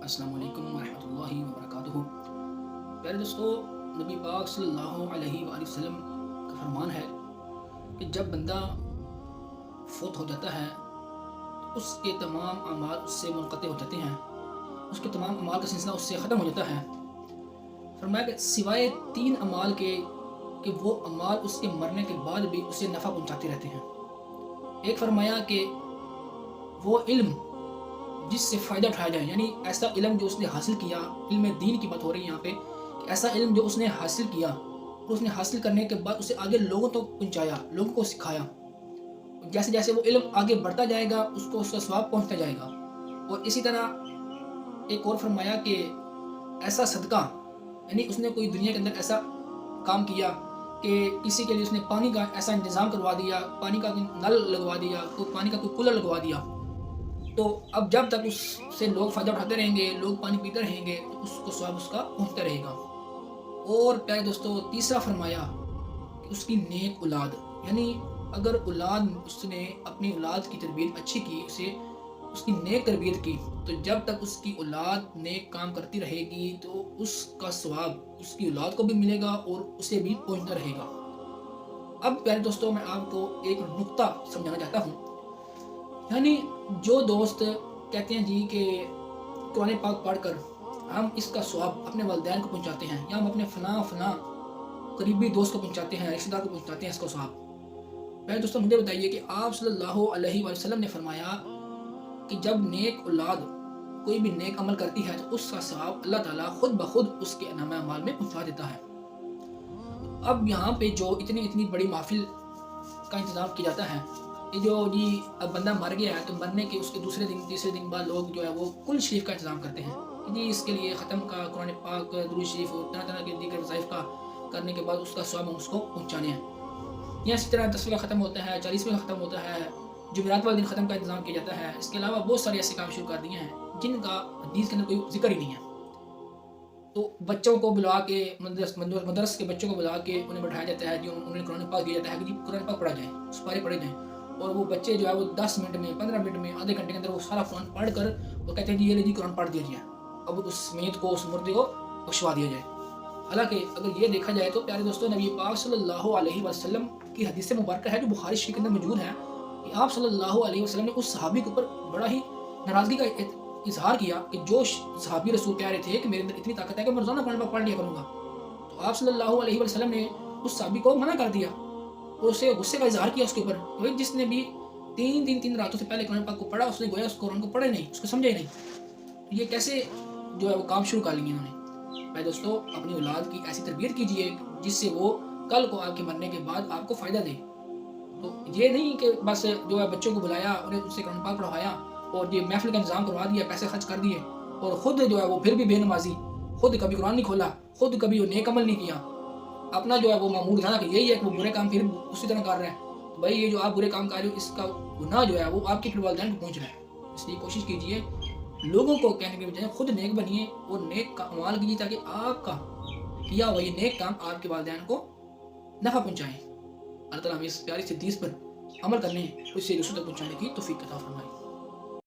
السلام علیکم ورحمۃ اللہ وبرکاتہ۔ پیارے دوستو، نبی پاک صلی اللہ علیہ وآلہ وسلم کا فرمان ہے کہ جب بندہ فوت ہو جاتا ہے تو اس کے تمام اعمال اس سے منقطع ہو جاتے ہیں، اس کے تمام اعمال کا سلسلہ اس سے ختم ہو جاتا ہے۔ فرمایا کہ سوائے 3 اعمال کے کہ وہ اعمال اس کے مرنے کے بعد بھی اسے نفع پہنچاتے رہتے ہیں۔ ایک فرمایا کہ وہ علم جس سے فائدہ اٹھایا جائے، یعنی ایسا علم جو اس نے حاصل کیا، علم دین کی بات ہو رہی ہے یہاں پہ، کہ ایسا علم جو اس نے حاصل کیا اور اس نے حاصل کرنے کے بعد اسے آگے لوگوں تک پہنچایا، لوگوں کو سکھایا۔ جیسے جیسے وہ علم آگے بڑھتا جائے گا اس کو اس کا ثواب پہنچتا جائے گا۔ اور اسی طرح ایک اور فرمایا کہ ایسا صدقہ، یعنی اس نے کوئی دنیا کے اندر ایسا کام کیا کہ کسی کے لیے اس نے پانی کا ایسا انتظام کروا دیا، پانی کا نل لگوا دیا، کوئی پانی کا کوئی کولر لگوا دیا، تو اب جب تک اس سے لوگ فائدہ اٹھاتے رہیں گے، لوگ پانی پیتے رہیں گے، تو اس کو ثواب اس کا پہنچتا رہے گا۔ اور پیارے دوستو، تیسرا فرمایا کہ اس کی نیک اولاد، یعنی اگر اولاد اس نے اپنی اولاد کی تربیت اچھی کی، اسے اس کی نیک تربیت کی، تو جب تک اس کی اولاد نیک کام کرتی رہے گی تو اس کا ثواب اس کی اولاد کو بھی ملے گا اور اسے بھی پہنچتا رہے گا۔ اب پیارے دوستو، میں آپ کو ایک نقطہ سمجھانا چاہتا ہوں، یعنی جو دوست کہتے ہیں جی کہ قرآن پاک پڑھ کر ہم اس کا ثواب اپنے والدین کو پہنچاتے ہیں، یا ہم اپنے فلاں قریبی دوست کو پہنچاتے ہیں، رشتہ دار کو پہنچاتے ہیں اس کا ثواب، پہلے دوستوں مجھے بتائیے کہ آپ صلی اللہ علیہ وآلہ وسلم نے فرمایا کہ جب نیک اولاد کوئی بھی نیک عمل کرتی ہے تو اس کا ثواب اللہ تعالیٰ خود بخود اس کے نامہ اعمال میں پہنچا دیتا ہے۔ اب یہاں پہ جو اتنی بڑی محفل کا انتظام کیا جاتا ہے، یہ جو جی اب بندہ مر گیا ہے تو مرنے کے اس کے دوسرے دن تیسرے دن بعد لوگ جو ہے وہ کل شریف کا انتظام کرتے ہیں کہ جی اس کے لیے ختم کا قرآن پاک، درود شریف اور طرح طرح کے دیگر وظائف کا کرنے کے بعد اس کا ثواب ہم اس کو پہنچانے ہیں۔ یا اسی طرح 10ویں کا ختم ہوتا ہے، 40ویں کا ختم ہوتا ہے، جمعرات والے دن ختم کا انتظام کیا جاتا ہے۔ اس کے علاوہ بہت سارے ایسے کام شروع کر دیے ہیں جن کا حدیث کے اندر کوئی ذکر ہی نہیں ہے۔ تو بچوں کو بلا کے مدرس کے بچوں کو بلا کے انہیں بٹھایا جاتا ہے، جو انہیں قرآن پاک دیا جاتا ہے کہ جی قرآن پاک پڑھا جائے، سپارے پڑھے جائیں، اور وہ بچے جو ہے وہ 10 منٹ میں، 15 منٹ میں، آدھے گھنٹے کے اندر وہ سارا قرآن پڑھ کر وہ کہتے ہیں جی یہ قرآن پڑھ دیا جائے، اب اس میت کو، اس مردے کو بخشوا دیا جائے۔ حالانکہ اگر یہ دیکھا جائے تو پیارے دوستوں، نبی پاک صلی اللہ علیہ وسلم کی حدیث مبارکہ ہے جو بخاری شریف کے اندر موجود ہے کہ آپ صلی اللہ علیہ وسلم نے اس صحابی کے اوپر بڑا ہی ناراضگی کا اظہار کیا کہ جو صحابی رسول کہہ رہے تھے کہ میرے اندر اتنی طاقت ہے کہ میں روزانہ قرآن پاک پڑھ لیا کروں گا، تو آپ صلی اللہ علیہ وسلم نے اس صحابی کو منع کر دیا اور اسے غصے کا اظہار کیا اس کے اوپر، جس نے بھی 3 راتوں سے پہلے قرآن پاک کو پڑھا، اس نے گویا اس قرآن کو پڑھے نہیں، اس کو سمجھا ہی نہیں۔ یہ کیسے جو ہے وہ کام شروع کر لیے انہوں نے؟ بھائی دوستو، اپنی اولاد کی ایسی تربیت کیجیے جس سے وہ کل کو آپ کے مرنے کے بعد آپ کو فائدہ دے۔ تو یہ نہیں کہ بس جو ہے بچوں کو بلایا، انہیں ان سے قرآن پاک پڑھوایا اور یہ محفل کا انتظام کروا دیا، پیسے خرچ کر دیے، اور خود جو ہے وہ پھر بھی بے نمازی، خود کبھی قرآن نہیں کھولا، خود کبھی وہ نیک عمل نہیں کیا، اپنا جو ہے وہ معمول جانا کہ یہی ہے کہ وہ برے کام پھر اسی طرح کر رہے ہیں۔ تو بھائی یہ جو آپ برے کام کر رہے ہو، اس کا گناہ جو ہے وہ آپ کے پھر والدین کو پہنچ رہا ہے۔ اس لیے کوشش کیجیے لوگوں کو کہنے کے بجائے خود نیک بنیے اور نیک اعمال کیجیے تاکہ آپ کا کیا ہوا یہ نیک کام آپ کے والدین کو نفع پہنچائیں۔ اللہ تعالیٰ ہمیں اس پیاری سے حدیث پر عمل کرنے، اسے دوسروں تک پہنچانے کی توفیق عطا فرمائے۔